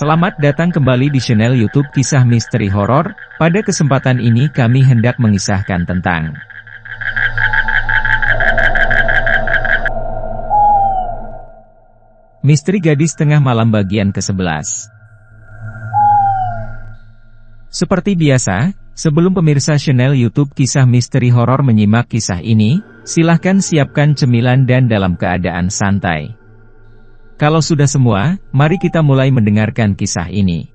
Selamat datang kembali di channel YouTube Kisah Misteri Horor. Pada kesempatan ini kami hendak mengisahkan tentang Misteri Gadis Tengah Malam bagian ke-11. Seperti biasa, sebelum pemirsa channel YouTube Kisah Misteri Horor menyimak kisah ini, silahkan siapkan cemilan dan dalam keadaan santai. Kalau sudah semua, mari kita mulai mendengarkan kisah ini.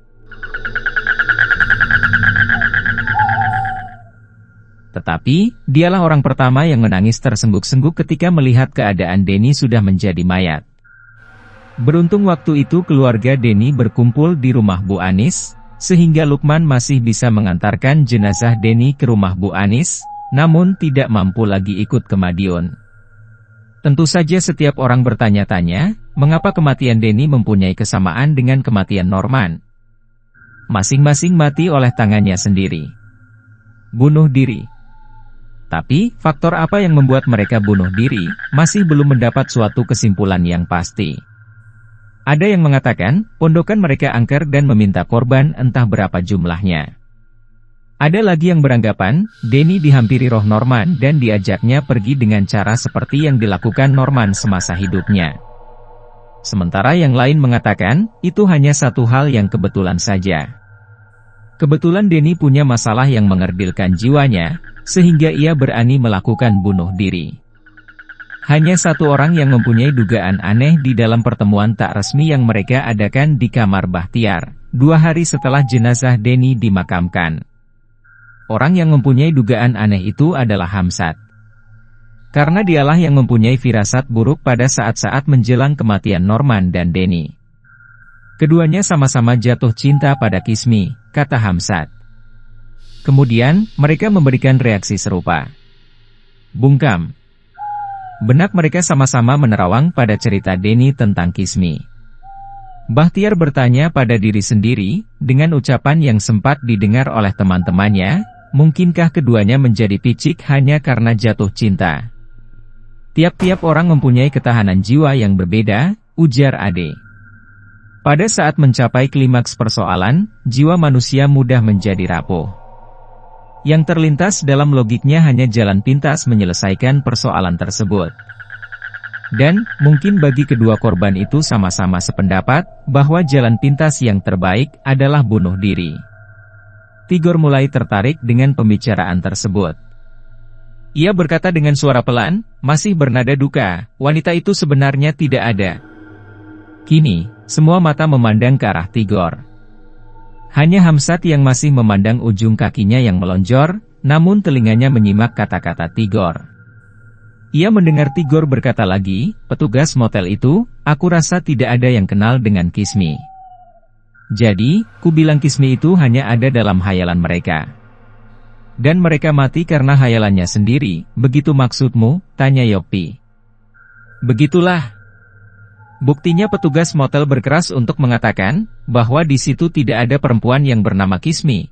Tetapi, dialah orang pertama yang menangis tersengguk-sengguk ketika melihat keadaan Denny sudah menjadi mayat. Beruntung waktu itu keluarga Denny berkumpul di rumah Bu Anis, sehingga Lukman masih bisa mengantarkan jenazah Denny ke rumah Bu Anis, namun tidak mampu lagi ikut ke Madiun. Tentu saja setiap orang bertanya-tanya, mengapa kematian Denny mempunyai kesamaan dengan kematian Norman. Masing-masing mati oleh tangannya sendiri. Bunuh diri. Tapi, faktor apa yang membuat mereka bunuh diri, masih belum mendapat suatu kesimpulan yang pasti. Ada yang mengatakan, pondokan mereka angker dan meminta korban entah berapa jumlahnya. Ada lagi yang beranggapan, Denny dihampiri roh Norman dan diajaknya pergi dengan cara seperti yang dilakukan Norman semasa hidupnya. Sementara yang lain mengatakan, itu hanya satu hal yang kebetulan saja. Kebetulan Denny punya masalah yang mengerdilkan jiwanya, sehingga ia berani melakukan bunuh diri. Hanya satu orang yang mempunyai dugaan aneh di dalam pertemuan tak resmi yang mereka adakan di kamar Bahtiar, 2 hari setelah jenazah Denny dimakamkan. Orang yang mempunyai dugaan aneh itu adalah Hamsat. Karena dialah yang mempunyai firasat buruk pada saat-saat menjelang kematian Norman dan Denny. Keduanya sama-sama jatuh cinta pada Kismi, kata Hamsat. Kemudian, mereka memberikan reaksi serupa. Bungkam. Benak mereka sama-sama menerawang pada cerita Denny tentang Kismi. Bahtiar bertanya pada diri sendiri, dengan ucapan yang sempat didengar oleh teman-temannya, mungkinkah keduanya menjadi picik hanya karena jatuh cinta? Tiap-tiap orang mempunyai ketahanan jiwa yang berbeda, ujar Ade. Pada saat mencapai klimaks persoalan, jiwa manusia mudah menjadi rapuh. Yang terlintas dalam logiknya hanya jalan pintas menyelesaikan persoalan tersebut. Dan, mungkin bagi kedua korban itu sama-sama sependapat, bahwa jalan pintas yang terbaik adalah bunuh diri. Tigor mulai tertarik dengan pembicaraan tersebut. Ia berkata dengan suara pelan, masih bernada duka, wanita itu sebenarnya tidak ada. Kini, semua mata memandang ke arah Tigor. Hanya Hamsat yang masih memandang ujung kakinya yang melonjor, namun telinganya menyimak kata-kata Tigor. Ia mendengar Tigor berkata lagi, petugas motel itu, aku rasa tidak ada yang kenal dengan Kismi. Jadi, ku bilang Kismi itu hanya ada dalam hayalan mereka. Dan mereka mati karena hayalannya sendiri, begitu maksudmu? Tanya Yopi. Begitulah. Buktinya petugas motel berkeras untuk mengatakan, bahwa di situ tidak ada perempuan yang bernama Kismi.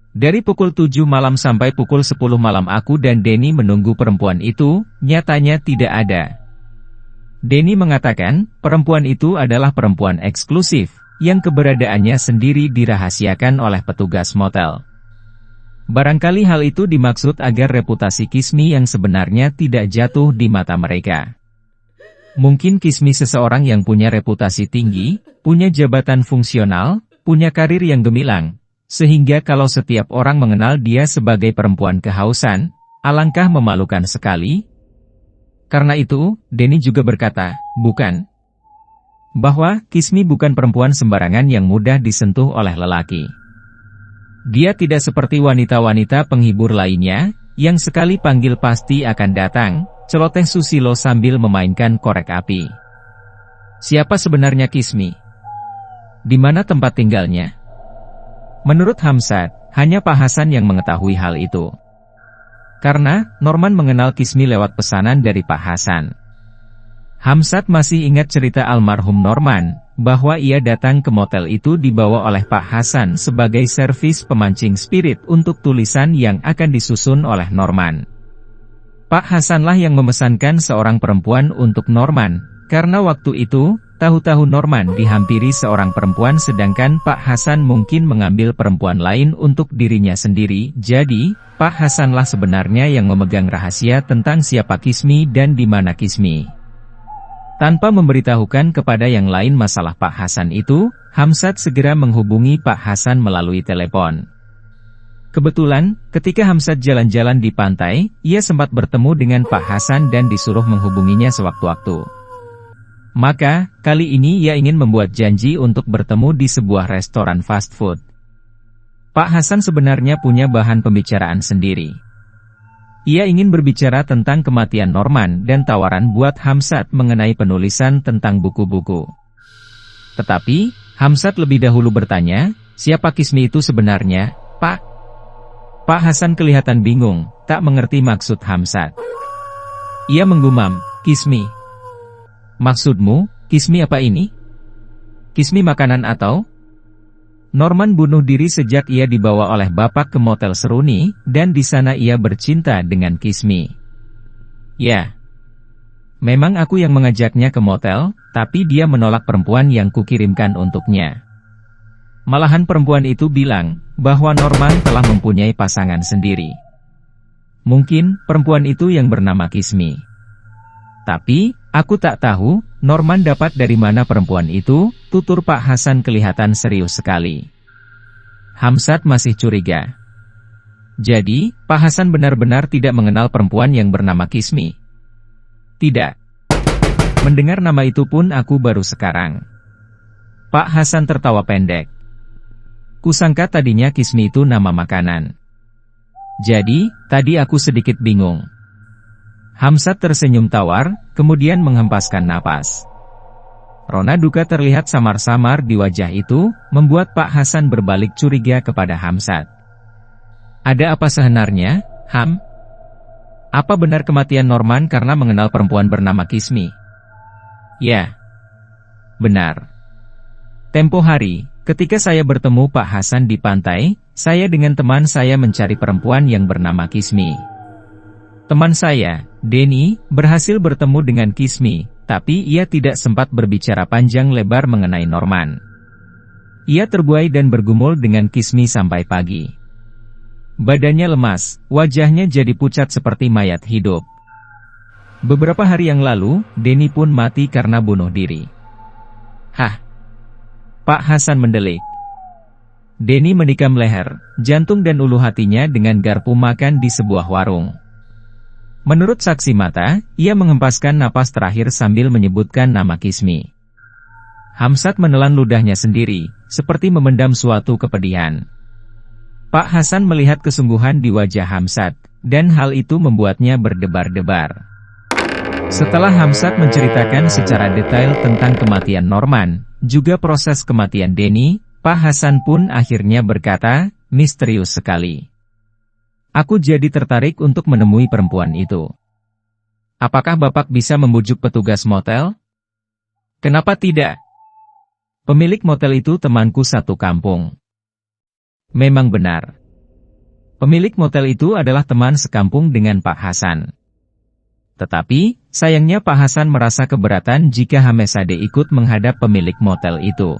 Dari pukul 7 malam sampai pukul 10 malam aku dan Denny menunggu perempuan itu, nyatanya tidak ada. Denny mengatakan, perempuan itu adalah perempuan eksklusif, yang keberadaannya sendiri dirahasiakan oleh petugas motel. Barangkali hal itu dimaksud agar reputasi Kismi yang sebenarnya tidak jatuh di mata mereka. Mungkin Kismi seseorang yang punya reputasi tinggi, punya jabatan fungsional, punya karir yang gemilang, sehingga kalau setiap orang mengenal dia sebagai perempuan kehausan, alangkah memalukan sekali. Karena itu, Denny juga berkata, bukan. Bahwa, Kismi bukan perempuan sembarangan yang mudah disentuh oleh lelaki. Dia tidak seperti wanita-wanita penghibur lainnya, yang sekali panggil pasti akan datang, celoteh Susilo sambil memainkan korek api. Siapa sebenarnya Kismi? Di mana tempat tinggalnya? Menurut Hamsat, hanya Pak Hasan yang mengetahui hal itu. Karena, Norman mengenal Kismi lewat pesanan dari Pak Hasan. Hamsat masih ingat cerita almarhum Norman, bahwa ia datang ke motel itu dibawa oleh Pak Hasan sebagai servis pemancing spirit untuk tulisan yang akan disusun oleh Norman. Pak Hasanlah yang memesankan seorang perempuan untuk Norman, karena waktu itu, tahu-tahu Norman dihampiri seorang perempuan sedangkan Pak Hasan mungkin mengambil perempuan lain untuk dirinya sendiri. Jadi, Pak Hasanlah sebenarnya yang memegang rahasia tentang siapa Kismi dan di mana Kismi. Tanpa memberitahukan kepada yang lain masalah Pak Hasan itu, Hamzat segera menghubungi Pak Hasan melalui telepon. Kebetulan, ketika Hamzat jalan-jalan di pantai, ia sempat bertemu dengan Pak Hasan dan disuruh menghubunginya sewaktu-waktu. Maka, kali ini ia ingin membuat janji untuk bertemu di sebuah restoran fast food. Pak Hasan sebenarnya punya bahan pembicaraan sendiri. Ia ingin berbicara tentang kematian Norman dan tawaran buat Hamzat mengenai penulisan tentang buku-buku. Tetapi, Hamzat lebih dahulu bertanya, siapa Kismi itu sebenarnya, Pak? Pak Hasan kelihatan bingung, tak mengerti maksud Hamzat. Ia menggumam, Kismi. Maksudmu, Kismi apa ini? Kismi makanan atau? Norman bunuh diri sejak ia dibawa oleh bapak ke motel Seruni, dan di sana ia bercinta dengan Kismi. Ya. Memang aku yang mengajaknya ke motel, tapi dia menolak perempuan yang kukirimkan untuknya. Malahan perempuan itu bilang, bahwa Norman telah mempunyai pasangan sendiri. Mungkin, perempuan itu yang bernama Kismi. Tapi, aku tak tahu, Norman dapat dari mana perempuan itu, tutur Pak Hasan kelihatan serius sekali. Hamzat masih curiga. Jadi, Pak Hasan benar-benar tidak mengenal perempuan yang bernama Kismi? Tidak. Mendengar nama itu pun aku baru sekarang. Pak Hasan tertawa pendek. Kusangka tadinya Kismi itu nama makanan. Jadi, tadi aku sedikit bingung. Hamzat tersenyum tawar, kemudian menghempaskan napas. Rona duka terlihat samar-samar di wajah itu, membuat Pak Hasan berbalik curiga kepada Hamzat. Ada apa sebenarnya, Ham? Apa benar kematian Norman karena mengenal perempuan bernama Kismi? Ya. Benar. Tempo hari, ketika saya bertemu Pak Hasan di pantai, saya dengan teman saya mencari perempuan yang bernama Kismi. Teman saya, Denny, berhasil bertemu dengan Kismi, tapi ia tidak sempat berbicara panjang lebar mengenai Norman. Ia terbuai dan bergumul dengan Kismi sampai pagi. Badannya lemas, wajahnya jadi pucat seperti mayat hidup. Beberapa hari yang lalu, Denny pun mati karena bunuh diri. Hah? Pak Hasan mendelik. Denny menikam leher, jantung dan ulu hatinya dengan garpu makan di sebuah warung. Menurut saksi mata, ia menghempaskan napas terakhir sambil menyebutkan nama Kismi. Hamzat menelan ludahnya sendiri, seperti memendam suatu kepedihan. Pak Hasan melihat kesungguhan di wajah Hamzat, dan hal itu membuatnya berdebar-debar. Setelah Hamzat menceritakan secara detail tentang kematian Norman, juga proses kematian Denny, Pak Hasan pun akhirnya berkata, misterius sekali. Aku jadi tertarik untuk menemui perempuan itu. Apakah Bapak bisa membujuk petugas motel? Kenapa tidak? Pemilik motel itu temanku satu kampung. Memang benar. Pemilik motel itu adalah teman sekampung dengan Pak Hasan. Tetapi, sayangnya Pak Hasan merasa keberatan jika Hamesade ikut menghadap pemilik motel itu.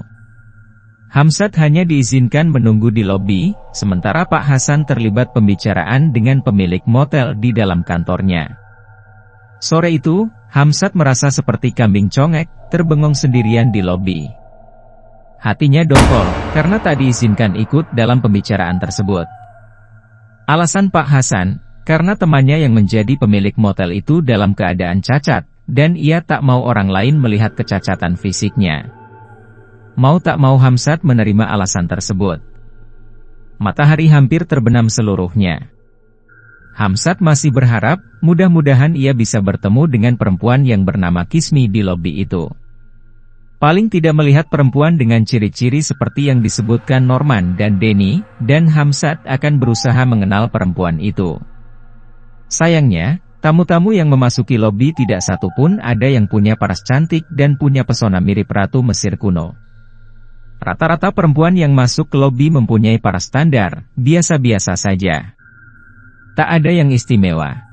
Hamzat hanya diizinkan menunggu di lobi, sementara Pak Hasan terlibat pembicaraan dengan pemilik motel di dalam kantornya. Sore itu, Hamzat merasa seperti kambing congek, terbengong sendirian di lobi. Hatinya dongkol, karena tak diizinkan ikut dalam pembicaraan tersebut. Alasan Pak Hasan, karena temannya yang menjadi pemilik motel itu dalam keadaan cacat, dan ia tak mau orang lain melihat kecacatan fisiknya. Mau tak mau Hamzat menerima alasan tersebut. Matahari hampir terbenam seluruhnya. Hamzat masih berharap, mudah-mudahan ia bisa bertemu dengan perempuan yang bernama Kismi di lobi itu. Paling tidak melihat perempuan dengan ciri-ciri seperti yang disebutkan Norman dan Denny, dan Hamzat akan berusaha mengenal perempuan itu. Sayangnya, tamu-tamu yang memasuki lobi tidak satu pun ada yang punya paras cantik dan punya pesona mirip Ratu Mesir kuno. Rata-rata perempuan yang masuk ke lobi mempunyai paras standar, biasa-biasa saja. Tak ada yang istimewa.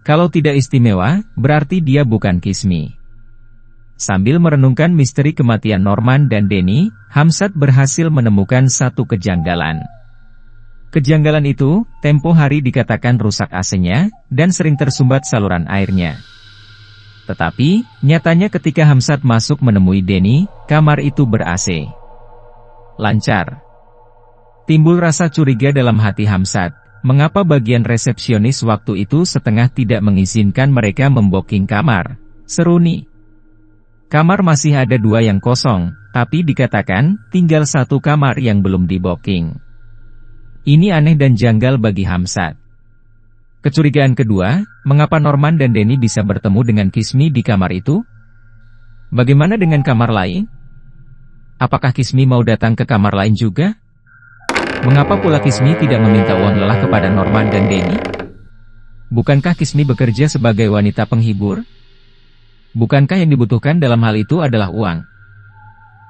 Kalau tidak istimewa, berarti dia bukan Kismi. Sambil merenungkan misteri kematian Norman dan Denny, Hamzat berhasil menemukan satu kejanggalan. Kejanggalan itu, tempo hari dikatakan rusak AC-nya, dan sering tersumbat saluran airnya. Tetapi, nyatanya ketika Hamzat masuk menemui Denny, kamar itu ber-AC. Lancar. Timbul rasa curiga dalam hati Hamzat, mengapa bagian resepsionis waktu itu setengah tidak mengizinkan mereka membooking kamar, seru nih. Kamar masih ada 2 yang kosong, tapi dikatakan, tinggal 1 kamar yang belum di-booking. Ini aneh dan janggal bagi Hamzat. Kecurigaan kedua, mengapa Norman dan Denny bisa bertemu dengan Kismi di kamar itu? Bagaimana dengan kamar lain? Apakah Kismi mau datang ke kamar lain juga? Mengapa pula Kismi tidak meminta uang lelah kepada Norman dan Denny? Bukankah Kismi bekerja sebagai wanita penghibur? Bukankah yang dibutuhkan dalam hal itu adalah uang?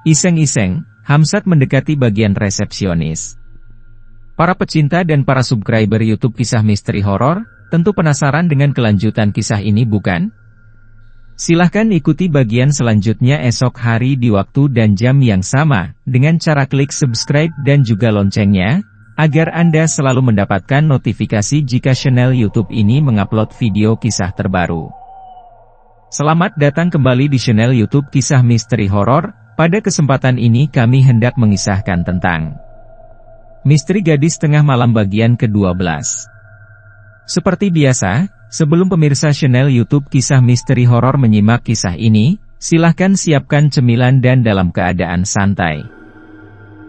Iseng-iseng, Hamzat mendekati bagian resepsionis. Para pecinta dan para subscriber YouTube Kisah Misteri Horor, tentu penasaran dengan kelanjutan kisah ini bukan? Silahkan ikuti bagian selanjutnya esok hari di waktu dan jam yang sama, dengan cara klik subscribe dan juga loncengnya, agar Anda selalu mendapatkan notifikasi jika channel YouTube ini mengupload video kisah terbaru. Selamat datang kembali di channel YouTube Kisah Misteri Horor. Pada kesempatan ini kami hendak mengisahkan tentang Misteri Gadis Tengah Malam bagian ke-12. Seperti biasa, sebelum pemirsa channel YouTube Kisah Misteri Horor menyimak kisah ini, silahkan siapkan cemilan dan dalam keadaan santai.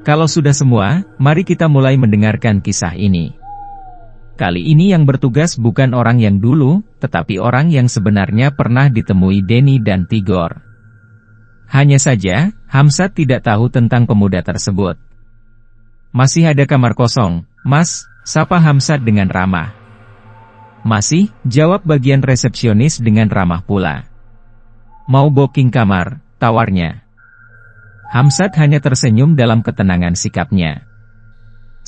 Kalau sudah semua, mari kita mulai mendengarkan kisah ini. Kali ini yang bertugas bukan orang yang dulu, tetapi orang yang sebenarnya pernah ditemui Denny dan Tigor. Hanya saja, Hamzat tidak tahu tentang pemuda tersebut. Masih ada kamar kosong, Mas, sapa Hamzat dengan ramah. Masih, jawab bagian resepsionis dengan ramah pula. Mau booking kamar, tawarnya. Hamzat hanya tersenyum dalam ketenangan sikapnya.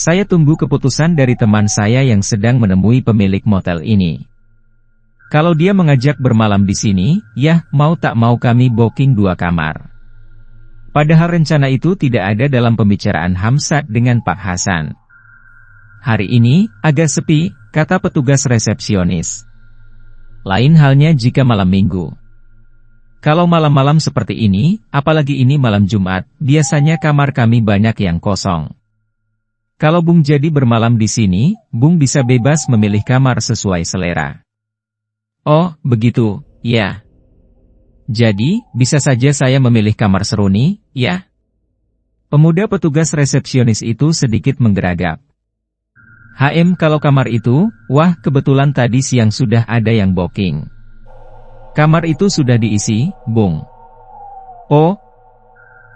Saya tunggu keputusan dari teman saya yang sedang menemui pemilik motel ini. Kalau dia mengajak bermalam di sini, ya, mau tak mau kami booking 2 kamar. Padahal rencana itu tidak ada dalam pembicaraan Hamzat dengan Pak Hasan. Hari ini, agak sepi, kata petugas resepsionis. Lain halnya jika malam minggu. Kalau malam-malam seperti ini, apalagi ini malam Jumat, biasanya kamar kami banyak yang kosong. Kalau Bung jadi bermalam di sini, Bung bisa bebas memilih kamar sesuai selera. Oh, begitu, ya. Jadi, bisa saja saya memilih kamar seruni, ya? Pemuda petugas resepsionis itu sedikit menggeragap. Kalau kamar itu, wah kebetulan tadi siang sudah ada yang booking. Kamar itu sudah diisi, Bung. Oh.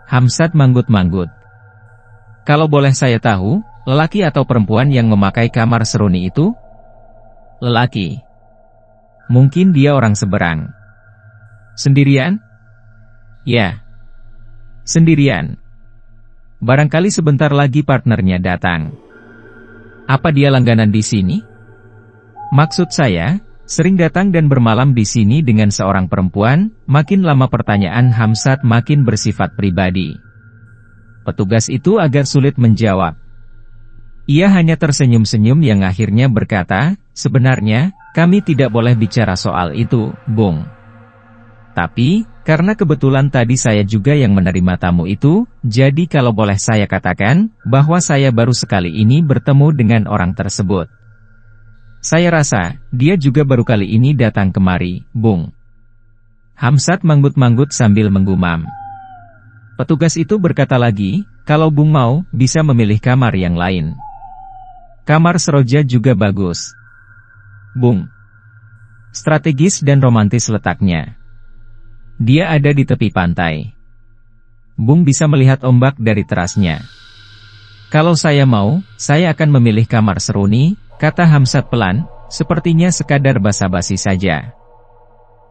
Hamzat manggut-manggut. Kalau boleh saya tahu, lelaki atau perempuan yang memakai kamar seruni itu? Lelaki. Mungkin dia orang seberang. Sendirian? Ya. Sendirian. Barangkali sebentar lagi partnernya datang. Apa dia langganan di sini? Maksud saya, sering datang dan bermalam di sini dengan seorang perempuan. Makin lama pertanyaan Hamzat makin bersifat pribadi. Petugas itu agak sulit menjawab. Ia hanya tersenyum-senyum yang akhirnya berkata, sebenarnya, kami tidak boleh bicara soal itu, Bung. Tapi, karena kebetulan tadi saya juga yang menerima tamu itu, jadi kalau boleh saya katakan, bahwa saya baru sekali ini bertemu dengan orang tersebut. Saya rasa, dia juga baru kali ini datang kemari, Bung. Hamzat manggut-manggut sambil menggumam. Petugas itu berkata lagi, kalau Bung mau, bisa memilih kamar yang lain. Kamar Seroja juga bagus, Bung. Strategis dan romantis letaknya. Dia ada di tepi pantai. Bung bisa melihat ombak dari terasnya. Kalau saya mau, saya akan memilih kamar seruni, kata Hamzat pelan, sepertinya sekadar basa-basi saja.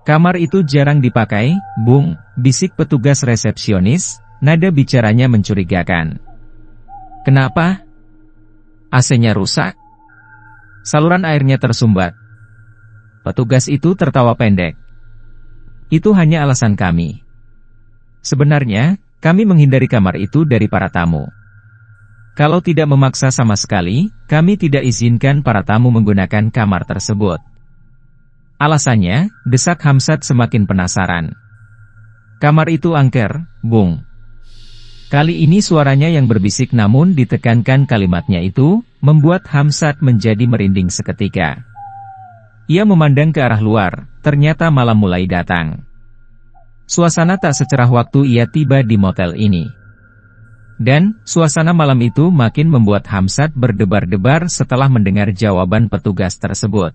Kamar itu jarang dipakai, Bung, bisik petugas resepsionis, nada bicaranya mencurigakan. Kenapa? AC-nya rusak? Saluran airnya tersumbat. Petugas itu tertawa pendek. Itu hanya alasan kami. Sebenarnya, kami menghindari kamar itu dari para tamu. Kalau tidak memaksa sama sekali, kami tidak izinkan para tamu menggunakan kamar tersebut. Alasannya, desak Hamzat semakin penasaran. Kamar itu angker, Bung. Kali ini suaranya yang berbisik namun ditekankan kalimatnya itu, membuat Hamzat menjadi merinding seketika. Ia memandang ke arah luar, ternyata malam mulai datang. Suasana tak secerah waktu ia tiba di motel ini. Dan, suasana malam itu makin membuat Hamzat berdebar-debar setelah mendengar jawaban petugas tersebut.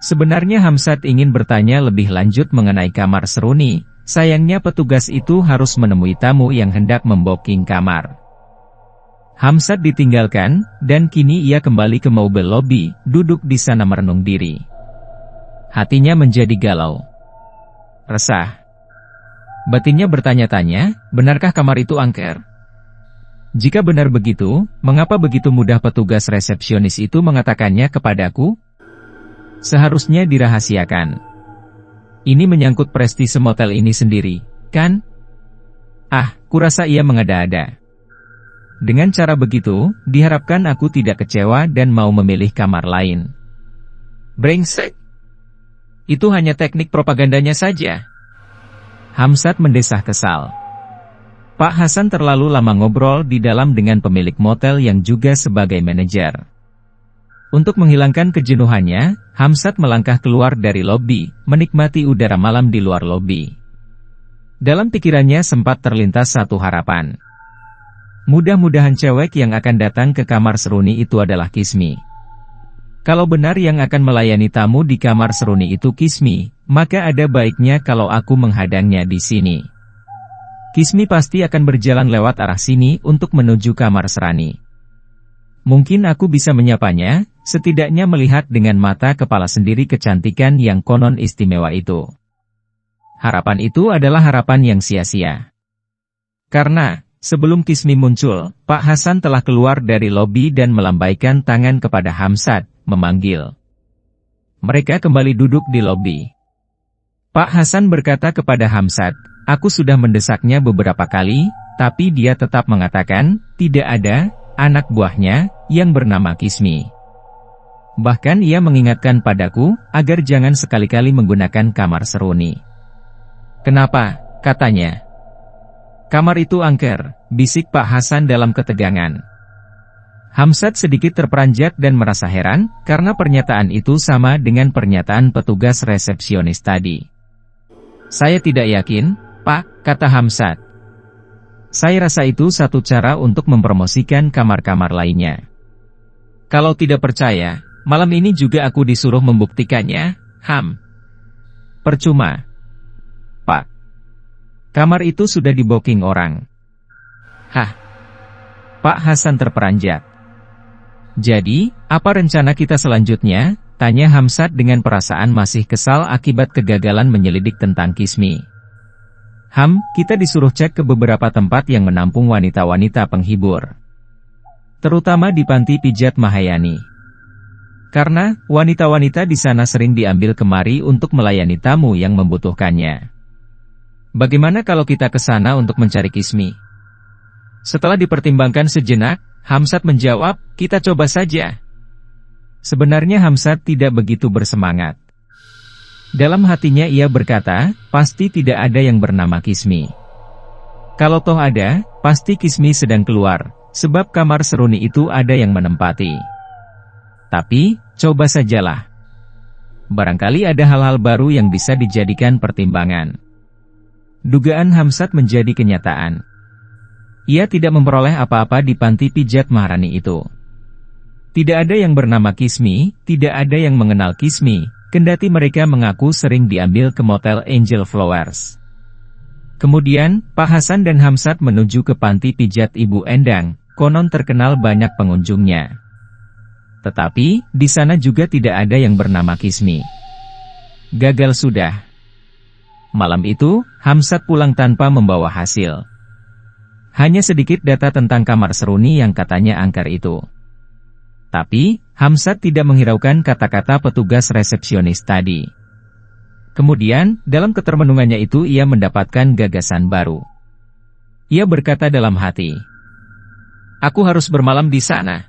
Sebenarnya Hamzat ingin bertanya lebih lanjut mengenai kamar seruni, sayangnya petugas itu harus menemui tamu yang hendak membooking kamar. Hamzat ditinggalkan, dan kini ia kembali ke mobil lobi, duduk di sana merenung diri. Hatinya menjadi galau. Resah. Batinnya bertanya-tanya, benarkah kamar itu angker? Jika benar begitu, mengapa begitu mudah petugas resepsionis itu mengatakannya kepadaku? Seharusnya dirahasiakan. Ini menyangkut prestise motel ini sendiri, kan? Kurasa ia mengada-ada. Dengan cara begitu, diharapkan aku tidak kecewa dan mau memilih kamar lain. Brengsek. Itu hanya teknik propagandanya saja. Hamzat mendesah kesal. Pak Hasan terlalu lama ngobrol di dalam dengan pemilik motel yang juga sebagai manajer. Untuk menghilangkan kejenuhannya, Hamzat melangkah keluar dari lobi, menikmati udara malam di luar lobi. Dalam pikirannya sempat terlintas satu harapan. Mudah-mudahan cewek yang akan datang ke kamar seruni itu adalah Kismi. Kalau benar yang akan melayani tamu di kamar seruni itu Kismi, maka ada baiknya kalau aku menghadangnya di sini. Kismi pasti akan berjalan lewat arah sini untuk menuju kamar serani. Mungkin aku bisa menyapanya, setidaknya melihat dengan mata kepala sendiri kecantikan yang konon istimewa itu. Harapan itu adalah harapan yang sia-sia. Karena, sebelum Kismi muncul, Pak Hasan telah keluar dari lobi dan melambaikan tangan kepada Hamzat, memanggil. Mereka kembali duduk di lobi. Pak Hasan berkata kepada Hamzat, aku sudah mendesaknya beberapa kali, tapi dia tetap mengatakan, tidak ada anak buahnya yang bernama Kismi. Bahkan ia mengingatkan padaku, agar jangan sekali-kali menggunakan kamar seruni. Kenapa? Katanya. Kamar itu angker, bisik Pak Hasan dalam ketegangan. Hamzat sedikit terperanjat dan merasa heran, karena pernyataan itu sama dengan pernyataan petugas resepsionis tadi. Saya tidak yakin, Pak, kata Hamzat. Saya rasa itu satu cara untuk mempromosikan kamar-kamar lainnya. Kalau tidak percaya, malam ini juga aku disuruh membuktikannya, Ham. Percuma. Pak. Kamar itu sudah di-booking orang. Hah? Pak Hasan terperanjat. Jadi, apa rencana kita selanjutnya? Tanya Hamzat dengan perasaan masih kesal akibat kegagalan menyelidik tentang Kismi. Ham, kita disuruh cek ke beberapa tempat yang menampung wanita-wanita penghibur. Terutama di panti pijat Mahayani. Karena, wanita-wanita di sana sering diambil kemari untuk melayani tamu yang membutuhkannya. Bagaimana kalau kita ke sana untuk mencari Kismi? Setelah dipertimbangkan sejenak, Hamzat menjawab, kita coba saja. Sebenarnya Hamzat tidak begitu bersemangat. Dalam hatinya ia berkata, pasti tidak ada yang bernama Kismi. Kalau toh ada, pasti Kismi sedang keluar, sebab kamar seruni itu ada yang menempati. Tapi, coba sajalah. Barangkali ada hal-hal baru yang bisa dijadikan pertimbangan. Dugaan Hamzat menjadi kenyataan. Ia tidak memperoleh apa-apa di panti pijat Maharani itu. Tidak ada yang bernama Kismi, tidak ada yang mengenal Kismi, kendati mereka mengaku sering diambil ke motel Angel Flowers. Kemudian, Pak Hasan dan Hamzat menuju ke panti pijat Ibu Endang, konon terkenal banyak pengunjungnya. Tetapi, di sana juga tidak ada yang bernama Kismi. Gagal sudah. Malam itu, Hamzat pulang tanpa membawa hasil. Hanya sedikit data tentang kamar seruni yang katanya angker itu. Tapi, Hamzat tidak menghiraukan kata-kata petugas resepsionis tadi. Kemudian, dalam ketermenungannya itu ia mendapatkan gagasan baru. Ia berkata dalam hati, "Aku harus bermalam di sana.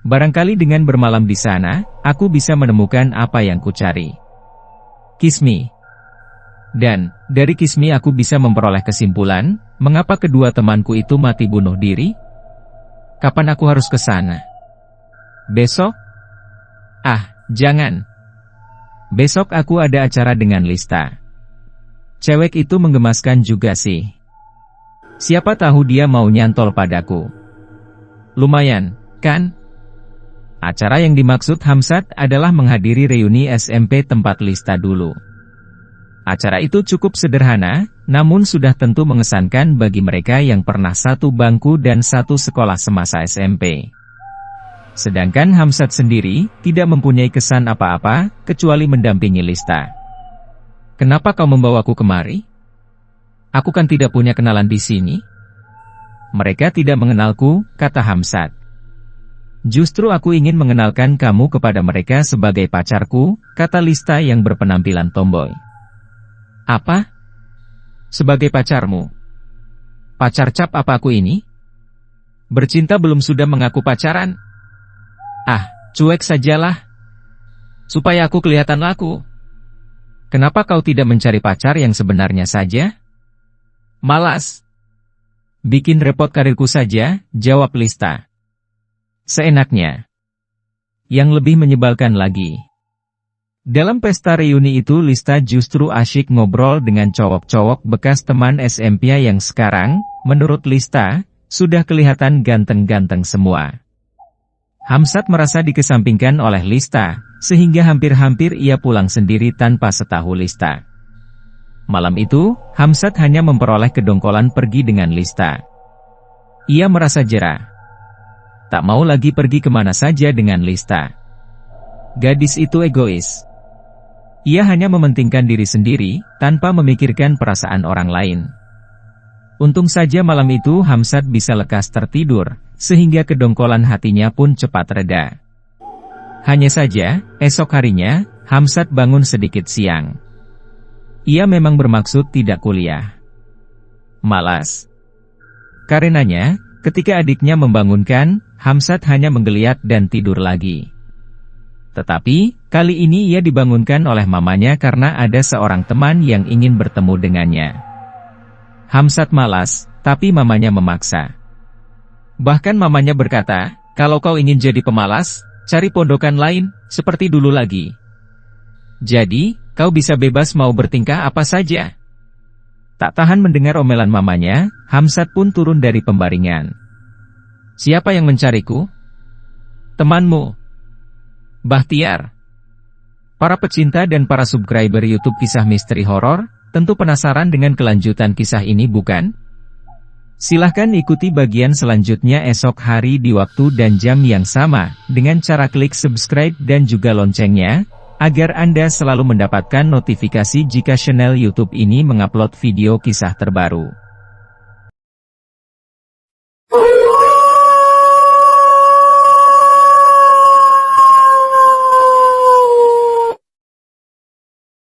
Barangkali dengan bermalam di sana, aku bisa menemukan apa yang kucari. Kismi. Dan, dari kismi aku bisa memperoleh kesimpulan, mengapa kedua temanku itu mati bunuh diri? Kapan aku harus ke sana? Besok? Ah, jangan. Besok aku ada acara dengan Lista. Cewek itu menggemaskan juga sih. Siapa tahu dia mau nyantol padaku. Lumayan, kan?" Acara yang dimaksud Hamzat adalah menghadiri reuni SMP tempat Lista dulu. Acara itu cukup sederhana, namun sudah tentu mengesankan bagi mereka yang pernah satu bangku dan satu sekolah semasa SMP. Sedangkan Hamzat sendiri, tidak mempunyai kesan apa-apa, kecuali mendampingi Lista. "Kenapa kau membawaku kemari? Aku kan tidak punya kenalan di sini." "Mereka tidak mengenalku," kata Hamzat. "Justru aku ingin mengenalkan kamu kepada mereka sebagai pacarku," kata Lista yang berpenampilan tomboy. "Apa? Sebagai pacarmu? Pacar cap apa aku ini? Bercinta belum sudah mengaku pacaran? Ah, cuek sajalah. Supaya aku kelihatan laku. Kenapa kau tidak mencari pacar yang sebenarnya saja? Malas. Bikin repot karirku saja," jawab Lista. Seenaknya. Yang lebih menyebalkan lagi, dalam pesta reuni itu Lista justru asyik ngobrol dengan cowok-cowok bekas teman SMP yang sekarang, menurut Lista, sudah kelihatan ganteng-ganteng semua. Hamzat merasa dikesampingkan oleh Lista, sehingga hampir-hampir ia pulang sendiri tanpa setahu Lista. Malam itu, Hamzat hanya memperoleh kedongkolan pergi dengan Lista. Ia merasa jera. Tak mau lagi pergi kemana saja dengan Lista. Gadis itu egois. Ia hanya mementingkan diri sendiri, tanpa memikirkan perasaan orang lain. Untung saja malam itu Hamzat bisa lekas tertidur, sehingga kedongkolan hatinya pun cepat reda. Hanya saja, esok harinya, Hamzat bangun sedikit siang. Ia memang bermaksud tidak kuliah. Malas. Karenanya, ketika adiknya membangunkan, Hamzat hanya menggeliat dan tidur lagi. Tetapi, kali ini ia dibangunkan oleh mamanya karena ada seorang teman yang ingin bertemu dengannya. Hamzat malas, tapi mamanya memaksa. Bahkan mamanya berkata, "Kalau kau ingin jadi pemalas, cari pondokan lain, seperti dulu lagi. Jadi, kau bisa bebas mau bertingkah apa saja." Tak tahan mendengar omelan mamanya, Hamzat pun turun dari pembaringan. "Siapa yang mencariku?" "Temanmu, Bahtiar." Para pecinta dan para subscriber YouTube Kisah Misteri Horor, tentu penasaran dengan kelanjutan kisah ini bukan? Silahkan ikuti bagian selanjutnya esok hari di waktu dan jam yang sama, dengan cara klik subscribe dan juga loncengnya, agar Anda selalu mendapatkan notifikasi jika channel YouTube ini mengupload video kisah terbaru.